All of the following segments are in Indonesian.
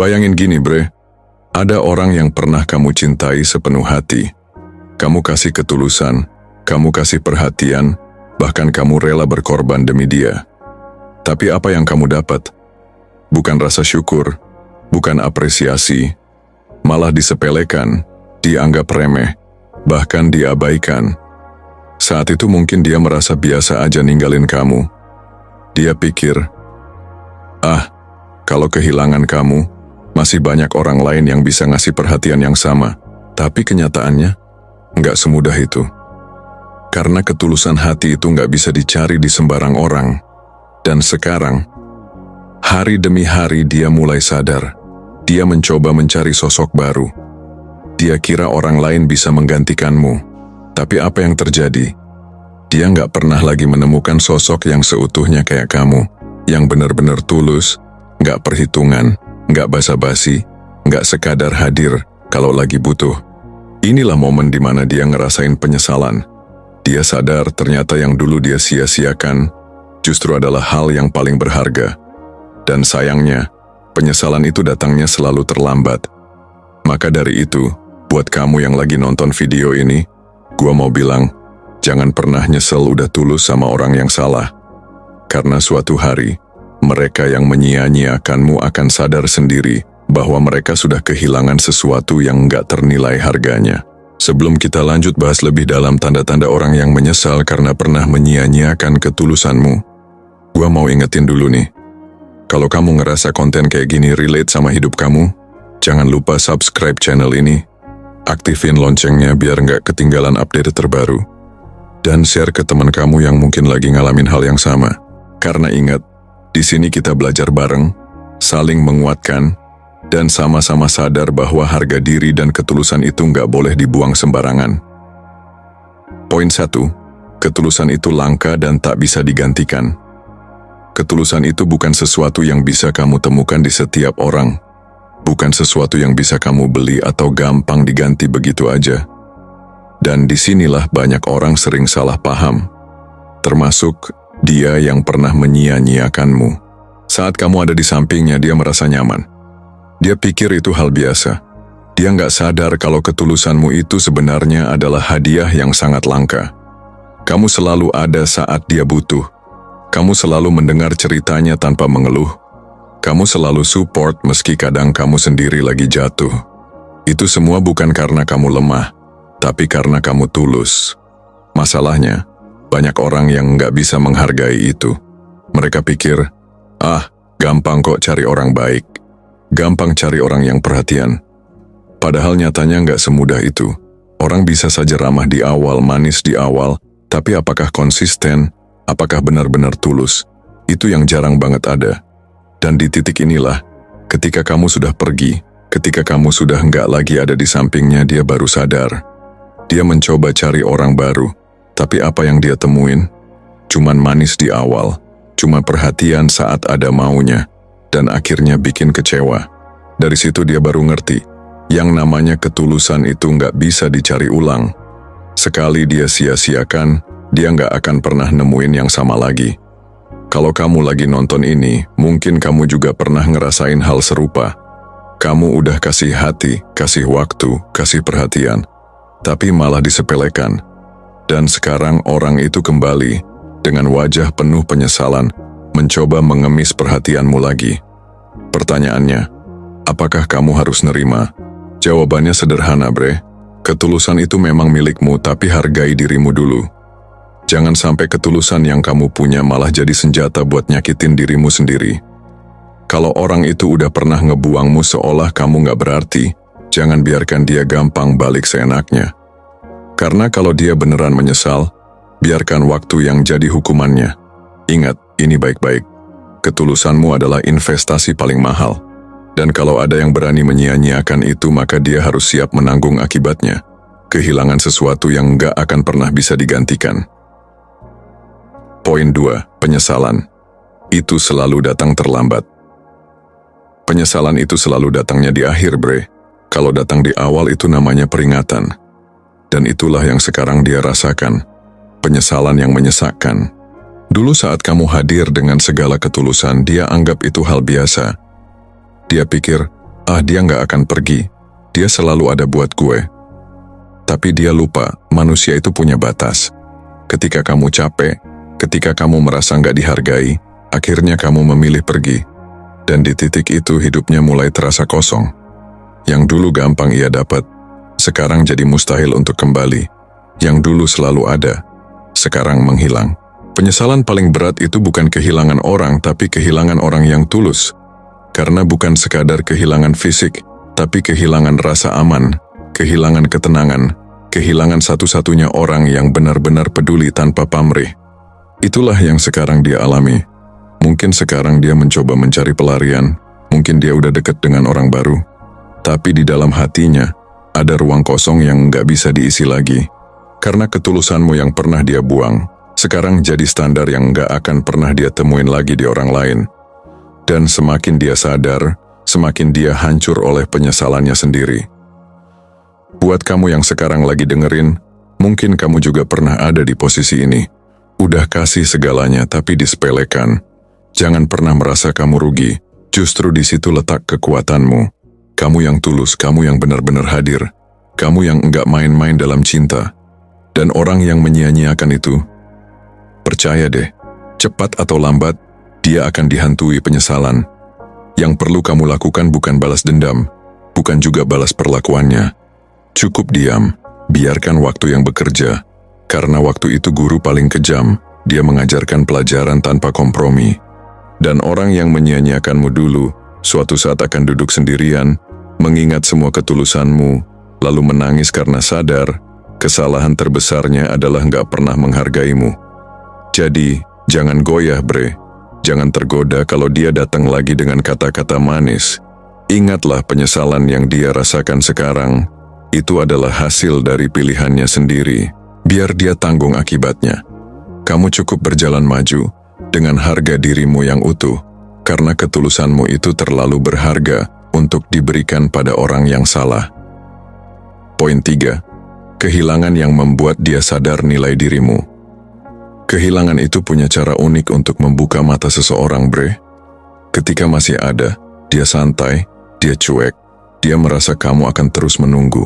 Bayangin gini bre, ada orang yang pernah kamu cintai sepenuh hati. Kamu kasih ketulusan, kamu kasih perhatian, bahkan kamu rela berkorban demi dia. Tapi apa yang kamu dapat? Bukan rasa syukur, bukan apresiasi, malah disepelekan, dianggap remeh, bahkan diabaikan. Saat itu mungkin dia merasa biasa aja ninggalin kamu. Dia pikir, kalau kehilangan kamu, masih banyak orang lain yang bisa ngasih perhatian yang sama. Tapi kenyataannya, nggak semudah itu. Karena ketulusan hati itu nggak bisa dicari di sembarang orang. Dan sekarang, hari demi hari dia mulai sadar. Dia mencoba mencari sosok baru. Dia kira orang lain bisa menggantikanmu. Tapi apa yang terjadi? Dia nggak pernah lagi menemukan sosok yang seutuhnya kayak kamu. Yang benar-benar tulus, nggak perhitungan, nggak basa-basi, nggak sekadar hadir kalau lagi butuh. Inilah momen di mana dia ngerasain penyesalan. Dia sadar ternyata yang dulu dia sia-siakan justru adalah hal yang paling berharga. Dan sayangnya, penyesalan itu datangnya selalu terlambat. Maka dari itu, buat kamu yang lagi nonton video ini, gua mau bilang, jangan pernah nyesel udah tulus sama orang yang salah. Karena suatu hari, mereka yang menyia-nyiakanmu akan sadar sendiri bahwa mereka sudah kehilangan sesuatu yang nggak ternilai harganya. Sebelum kita lanjut bahas lebih dalam tanda-tanda orang yang menyesal karena pernah menyia-nyiakan ketulusanmu, gua mau ingetin dulu nih. Kalau kamu ngerasa konten kayak gini relate sama hidup kamu, jangan lupa subscribe channel ini, aktifin loncengnya biar nggak ketinggalan update terbaru, dan share ke teman kamu yang mungkin lagi ngalamin hal yang sama. Karena ingat, di sini kita belajar bareng, saling menguatkan, dan sama-sama sadar bahwa harga diri dan ketulusan itu nggak boleh dibuang sembarangan. Poin 1, ketulusan itu langka dan tak bisa digantikan. Ketulusan itu bukan sesuatu yang bisa kamu temukan di setiap orang. Bukan sesuatu yang bisa kamu beli atau gampang diganti begitu aja. Dan disinilah banyak orang sering salah paham. Termasuk dia yang pernah menyia-nyiakanmu. Saat kamu ada di sampingnya, dia merasa nyaman. Dia pikir itu hal biasa. Dia nggak sadar kalau ketulusanmu itu sebenarnya adalah hadiah yang sangat langka. Kamu selalu ada saat dia butuh. Kamu selalu mendengar ceritanya tanpa mengeluh. Kamu selalu support meski kadang kamu sendiri lagi jatuh. Itu semua bukan karena kamu lemah, tapi karena kamu tulus. Masalahnya, banyak orang yang nggak bisa menghargai itu. Mereka pikir, gampang kok cari orang baik. Gampang cari orang yang perhatian. Padahal nyatanya nggak semudah itu. Orang bisa saja ramah di awal, manis di awal, tapi apakah konsisten? Apakah benar-benar tulus? Itu yang jarang banget ada. Dan di titik inilah, ketika kamu sudah pergi, ketika kamu sudah nggak lagi ada di sampingnya, dia baru sadar. Dia mencoba cari orang baru, tapi apa yang dia temuin? Cuman manis di awal, cuma perhatian saat ada maunya, dan akhirnya bikin kecewa. Dari situ dia baru ngerti, yang namanya ketulusan itu nggak bisa dicari ulang. Sekali dia sia-siakan, dia nggak akan pernah nemuin yang sama lagi. Kalau kamu lagi nonton ini, mungkin kamu juga pernah ngerasain hal serupa. Kamu udah kasih hati, kasih waktu, kasih perhatian, tapi malah disepelekan. Dan sekarang orang itu kembali, dengan wajah penuh penyesalan, mencoba mengemis perhatianmu lagi. Pertanyaannya, apakah kamu harus nerima? Jawabannya sederhana bre, ketulusan itu memang milikmu tapi hargai dirimu dulu. Jangan sampai ketulusan yang kamu punya malah jadi senjata buat nyakitin dirimu sendiri. Kalau orang itu udah pernah ngebuangmu seolah kamu gak berarti, jangan biarkan dia gampang balik seenaknya. Karena kalau dia beneran menyesal, biarkan waktu yang jadi hukumannya. Ingat, ini baik-baik. Ketulusanmu adalah investasi paling mahal. Dan kalau ada yang berani menyia-nyiakan itu, maka dia harus siap menanggung akibatnya. Kehilangan sesuatu yang gak akan pernah bisa digantikan. Poin 2, penyesalan. Itu selalu datang terlambat. Penyesalan itu selalu datangnya di akhir bre. Kalau datang di awal itu namanya peringatan. Dan itulah yang sekarang dia rasakan. Penyesalan yang menyesakkan. Dulu saat kamu hadir dengan segala ketulusan, dia anggap itu hal biasa. Dia pikir, Dia nggak akan pergi. Dia selalu ada buat gue. Tapi dia lupa, manusia itu punya batas. Ketika kamu capek, ketika kamu merasa nggak dihargai, akhirnya kamu memilih pergi. Dan di titik itu hidupnya mulai terasa kosong. Yang dulu gampang ia dapat, sekarang jadi mustahil untuk kembali. Yang dulu selalu ada, sekarang menghilang. Penyesalan paling berat itu bukan kehilangan orang, tapi kehilangan orang yang tulus. Karena bukan sekadar kehilangan fisik, tapi kehilangan rasa aman, kehilangan ketenangan, kehilangan satu-satunya orang yang benar-benar peduli tanpa pamrih. Itulah yang sekarang dia alami. Mungkin sekarang dia mencoba mencari pelarian, mungkin dia udah dekat dengan orang baru. Tapi di dalam hatinya, ada ruang kosong yang nggak bisa diisi lagi. Karena ketulusanmu yang pernah dia buang, sekarang jadi standar yang nggak akan pernah dia temuin lagi di orang lain. Dan semakin dia sadar, semakin dia hancur oleh penyesalannya sendiri. Buat kamu yang sekarang lagi dengerin, mungkin kamu juga pernah ada di posisi ini. Udah kasih segalanya tapi disepelekan. Jangan pernah merasa kamu rugi, justru di situ letak kekuatanmu. Kamu yang tulus, kamu yang benar-benar hadir. Kamu yang enggak main-main dalam cinta. Dan orang yang menyia-nyiakan itu, percaya deh, cepat atau lambat, dia akan dihantui penyesalan. Yang perlu kamu lakukan bukan balas dendam, bukan juga balas perlakuannya. Cukup diam, biarkan waktu yang bekerja. Karena waktu itu guru paling kejam, dia mengajarkan pelajaran tanpa kompromi. Dan orang yang menyia-nyiakanmu dulu, suatu saat akan duduk sendirian, mengingat semua ketulusanmu, lalu menangis karena sadar, kesalahan terbesarnya adalah nggak pernah menghargaimu. Jadi, jangan goyah bre. Jangan tergoda kalau dia datang lagi dengan kata-kata manis. Ingatlah penyesalan yang dia rasakan sekarang, itu adalah hasil dari pilihannya sendiri. Biar dia tanggung akibatnya. Kamu cukup berjalan maju dengan harga dirimu yang utuh, karena ketulusanmu itu terlalu berharga untuk diberikan pada orang yang salah. Poin 3. Kehilangan yang membuat dia sadar nilai dirimu. Kehilangan itu punya cara unik untuk membuka mata seseorang, bre. Ketika masih ada, dia santai, dia cuek, dia merasa kamu akan terus menunggu.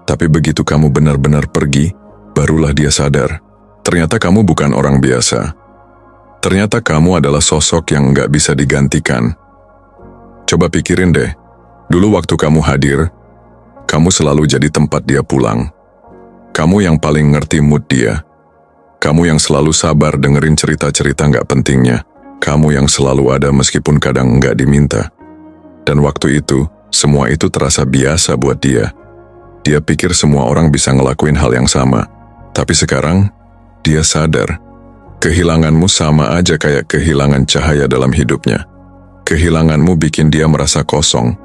Tapi begitu kamu benar-benar pergi, barulah dia sadar, ternyata kamu bukan orang biasa. Ternyata kamu adalah sosok yang nggak bisa digantikan. Coba pikirin deh, dulu waktu kamu hadir, kamu selalu jadi tempat dia pulang. Kamu yang paling ngerti mood dia. Kamu yang selalu sabar dengerin cerita-cerita nggak pentingnya. Kamu yang selalu ada meskipun kadang nggak diminta. Dan waktu itu, semua itu terasa biasa buat dia. Dia pikir semua orang bisa ngelakuin hal yang sama. Tapi sekarang, dia sadar. Kehilanganmu sama aja kayak kehilangan cahaya dalam hidupnya. Kehilanganmu bikin dia merasa kosong.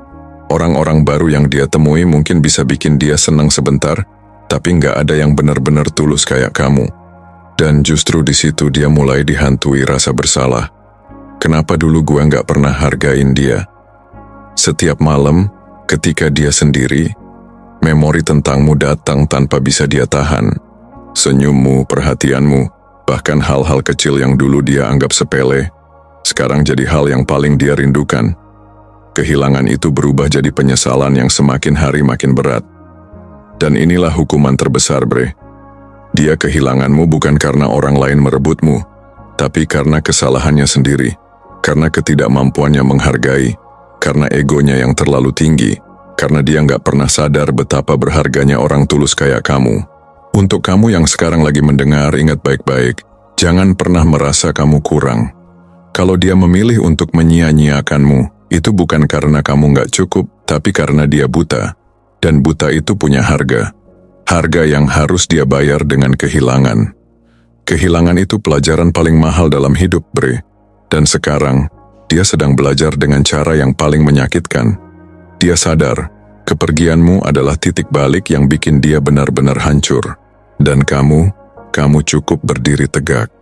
Orang-orang baru yang dia temui mungkin bisa bikin dia senang sebentar, tapi nggak ada yang benar-benar tulus kayak kamu. Dan justru di situ dia mulai dihantui rasa bersalah. Kenapa dulu gue nggak pernah hargain dia? Setiap malam, ketika dia sendiri, memori tentangmu datang tanpa bisa dia tahan. Senyummu, perhatianmu, bahkan hal-hal kecil yang dulu dia anggap sepele, sekarang jadi hal yang paling dia rindukan. Kehilangan itu berubah jadi penyesalan yang semakin hari makin berat. Dan inilah hukuman terbesar, bre. Dia kehilanganmu bukan karena orang lain merebutmu, tapi karena kesalahannya sendiri, karena ketidakmampuannya menghargai, karena egonya yang terlalu tinggi, karena dia nggak pernah sadar betapa berharganya orang tulus kayak kamu. Untuk kamu yang sekarang lagi mendengar, ingat baik-baik, jangan pernah merasa kamu kurang. Kalau dia memilih untuk menyia-nyiakanmu, itu bukan karena kamu nggak cukup, tapi karena dia buta. Dan buta itu punya harga. Harga yang harus dia bayar dengan kehilangan. Kehilangan itu pelajaran paling mahal dalam hidup, bre. Dan sekarang, dia sedang belajar dengan cara yang paling menyakitkan. Dia sadar, kepergianmu adalah titik balik yang bikin dia benar-benar hancur. Dan kamu cukup berdiri tegak.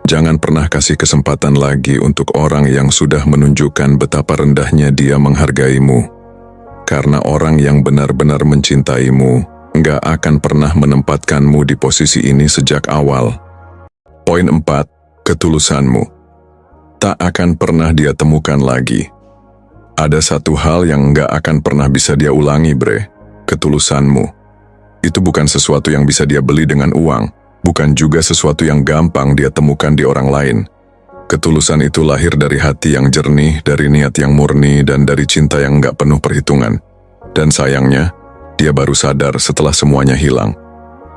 Jangan pernah kasih kesempatan lagi untuk orang yang sudah menunjukkan betapa rendahnya dia menghargaimu. Karena orang yang benar-benar mencintaimu nggak akan pernah menempatkanmu di posisi ini sejak awal. Poin 4. Ketulusanmu tak akan pernah dia temukan lagi. Ada satu hal yang nggak akan pernah bisa dia ulangi, Bre. Ketulusanmu. Itu bukan sesuatu yang bisa dia beli dengan uang. Bukan juga sesuatu yang gampang dia temukan di orang lain. Ketulusan itu lahir dari hati yang jernih, dari niat yang murni, dan dari cinta yang nggak penuh perhitungan. Dan sayangnya, dia baru sadar setelah semuanya hilang.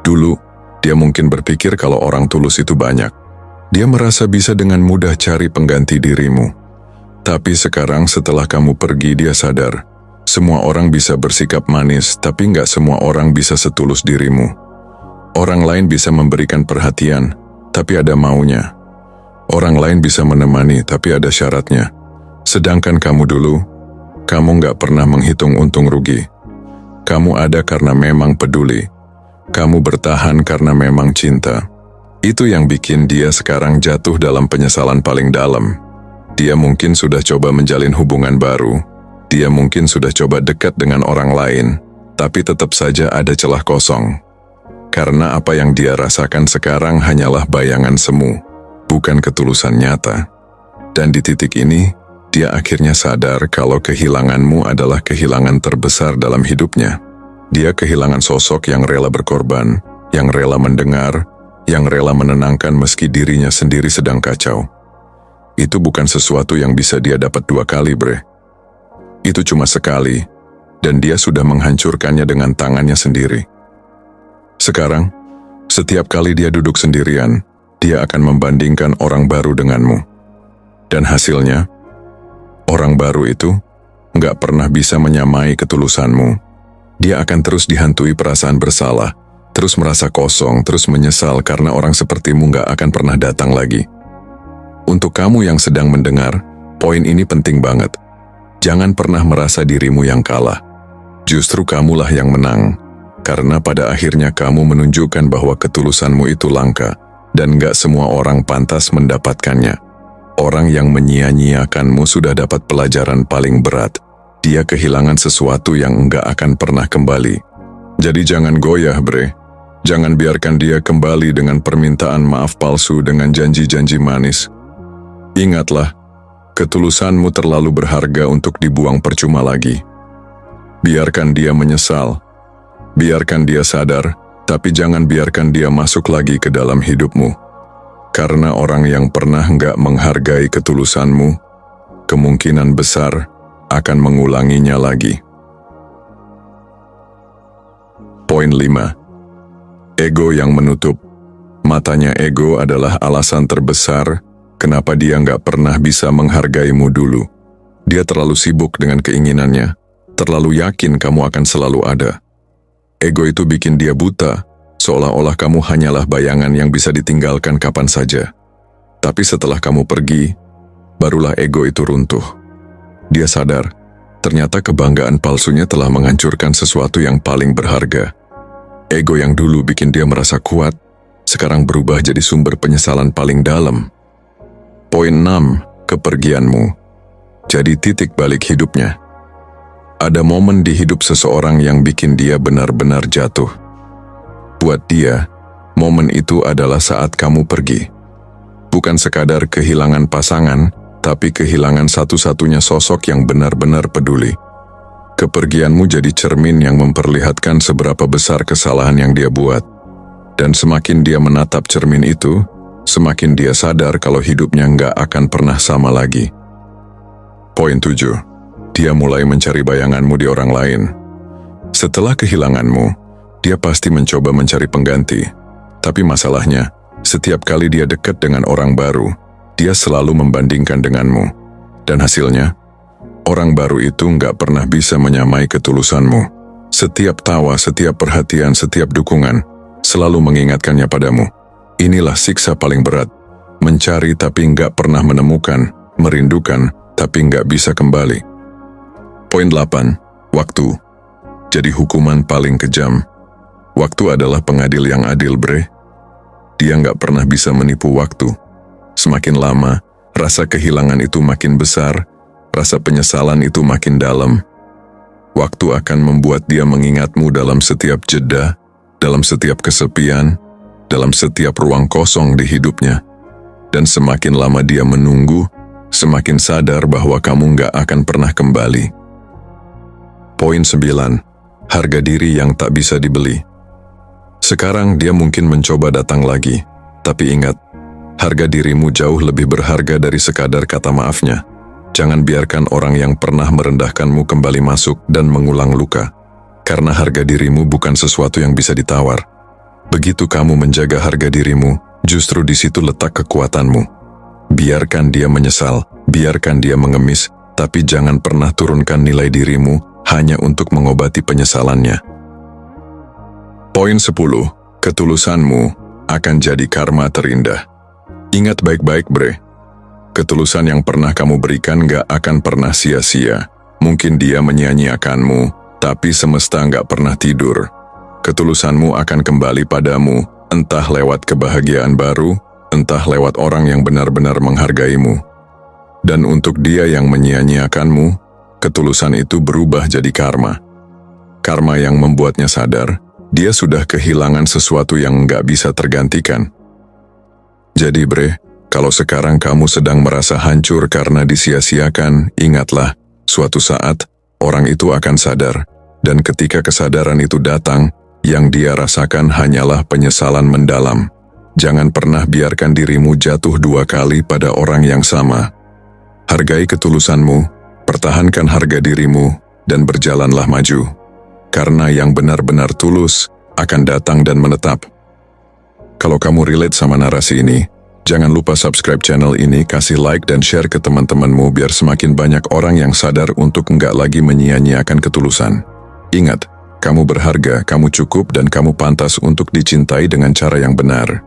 Dulu, dia mungkin berpikir kalau orang tulus itu banyak. Dia merasa bisa dengan mudah cari pengganti dirimu. Tapi sekarang setelah kamu pergi, dia sadar. Semua orang bisa bersikap manis, tapi nggak semua orang bisa setulus dirimu. Orang lain bisa memberikan perhatian, tapi ada maunya. Orang lain bisa menemani, tapi ada syaratnya. Sedangkan kamu dulu, kamu nggak pernah menghitung untung rugi. Kamu ada karena memang peduli. Kamu bertahan karena memang cinta. Itu yang bikin dia sekarang jatuh dalam penyesalan paling dalam. Dia mungkin sudah coba menjalin hubungan baru. Dia mungkin sudah coba dekat dengan orang lain, tapi tetap saja ada celah kosong. Karena apa yang dia rasakan sekarang hanyalah bayangan semu, bukan ketulusan nyata. Dan di titik ini, dia akhirnya sadar kalau kehilanganmu adalah kehilangan terbesar dalam hidupnya. Dia kehilangan sosok yang rela berkorban, yang rela mendengar, yang rela menenangkan meski dirinya sendiri sedang kacau. Itu bukan sesuatu yang bisa dia dapat 2 kali, Bre. Itu cuma sekali, dan dia sudah menghancurkannya dengan tangannya sendiri. Sekarang, setiap kali dia duduk sendirian, dia akan membandingkan orang baru denganmu. Dan hasilnya, orang baru itu nggak pernah bisa menyamai ketulusanmu. Dia akan terus dihantui perasaan bersalah, terus merasa kosong, terus menyesal karena orang sepertimu nggak akan pernah datang lagi. Untuk kamu yang sedang mendengar, poin ini penting banget. Jangan pernah merasa dirimu yang kalah. Justru kamulah yang menang. Karena pada akhirnya kamu menunjukkan bahwa ketulusanmu itu langka, dan gak semua orang pantas mendapatkannya. Orang yang menyia-nyiakanmu sudah dapat pelajaran paling berat. Dia kehilangan sesuatu yang gak akan pernah kembali. Jadi jangan goyah, Bre. Jangan biarkan dia kembali dengan permintaan maaf palsu dengan janji-janji manis. Ingatlah, ketulusanmu terlalu berharga untuk dibuang percuma lagi. Biarkan dia menyesal. Biarkan dia sadar, tapi jangan biarkan dia masuk lagi ke dalam hidupmu. Karena orang yang pernah nggak menghargai ketulusanmu, kemungkinan besar akan mengulanginya lagi. Poin 5. Ego yang menutup. Matanya ego adalah alasan terbesar kenapa dia nggak pernah bisa menghargaimu dulu. Dia terlalu sibuk dengan keinginannya, terlalu yakin kamu akan selalu ada. Ego itu bikin dia buta, seolah-olah kamu hanyalah bayangan yang bisa ditinggalkan kapan saja. Tapi setelah kamu pergi, barulah ego itu runtuh. Dia sadar, ternyata kebanggaan palsunya telah menghancurkan sesuatu yang paling berharga. Ego yang dulu bikin dia merasa kuat, sekarang berubah jadi sumber penyesalan paling dalam. Poin 6, kepergianmu. Jadi titik balik hidupnya. Ada momen di hidup seseorang yang bikin dia benar-benar jatuh. Buat dia, momen itu adalah saat kamu pergi. Bukan sekadar kehilangan pasangan, tapi kehilangan satu-satunya sosok yang benar-benar peduli. Kepergianmu jadi cermin yang memperlihatkan seberapa besar kesalahan yang dia buat. Dan semakin dia menatap cermin itu, semakin dia sadar kalau hidupnya nggak akan pernah sama lagi. Poin 7. Dia mulai mencari bayanganmu di orang lain. Setelah kehilanganmu, dia pasti mencoba mencari pengganti. Tapi masalahnya, setiap kali dia dekat dengan orang baru, dia selalu membandingkan denganmu. Dan hasilnya, orang baru itu nggak pernah bisa menyamai ketulusanmu. Setiap tawa, setiap perhatian, setiap dukungan, selalu mengingatkannya padamu. Inilah siksa paling berat. Mencari tapi nggak pernah menemukan, merindukan tapi nggak bisa kembali. Poin 8. Waktu. Jadi hukuman paling kejam. Waktu adalah pengadil yang adil, Bre. Dia nggak pernah bisa menipu waktu. Semakin lama, rasa kehilangan itu makin besar, rasa penyesalan itu makin dalam. Waktu akan membuat dia mengingatmu dalam setiap jeda, dalam setiap kesepian, dalam setiap ruang kosong di hidupnya. Dan semakin lama dia menunggu, semakin sadar bahwa kamu nggak akan pernah kembali. Poin 9. Harga diri yang tak bisa dibeli. Sekarang dia mungkin mencoba datang lagi, tapi ingat, harga dirimu jauh lebih berharga dari sekadar kata maafnya. Jangan biarkan orang yang pernah merendahkanmu kembali masuk dan mengulang luka, karena harga dirimu bukan sesuatu yang bisa ditawar. Begitu kamu menjaga harga dirimu, justru di situ letak kekuatanmu. Biarkan dia menyesal, biarkan dia mengemis, tapi jangan pernah turunkan nilai dirimu hanya untuk mengobati penyesalannya. Poin 10. Ketulusanmu akan jadi karma terindah. Ingat baik-baik, bre. Ketulusan yang pernah kamu berikan gak akan pernah sia-sia. Mungkin dia menyia-nyiakanmu, tapi semesta gak pernah tidur. Ketulusanmu akan kembali padamu, entah lewat kebahagiaan baru, entah lewat orang yang benar-benar menghargaimu. Dan untuk dia yang menyia-nyiakanmu, ketulusan itu berubah jadi karma. Karma yang membuatnya sadar, dia sudah kehilangan sesuatu yang nggak bisa tergantikan. Jadi bre, kalau sekarang kamu sedang merasa hancur karena disia-siakan, ingatlah, suatu saat, orang itu akan sadar. Dan ketika kesadaran itu datang, yang dia rasakan hanyalah penyesalan mendalam. Jangan pernah biarkan dirimu jatuh 2 kali pada orang yang sama. Hargai ketulusanmu, pertahankan harga dirimu, dan berjalanlah maju. Karena yang benar-benar tulus akan datang dan menetap. Kalau kamu relate sama narasi ini, jangan lupa subscribe channel ini, kasih like dan share ke teman-temanmu biar semakin banyak orang yang sadar untuk nggak lagi menyia-nyiakan ketulusan. Ingat, kamu berharga, kamu cukup, dan kamu pantas untuk dicintai dengan cara yang benar.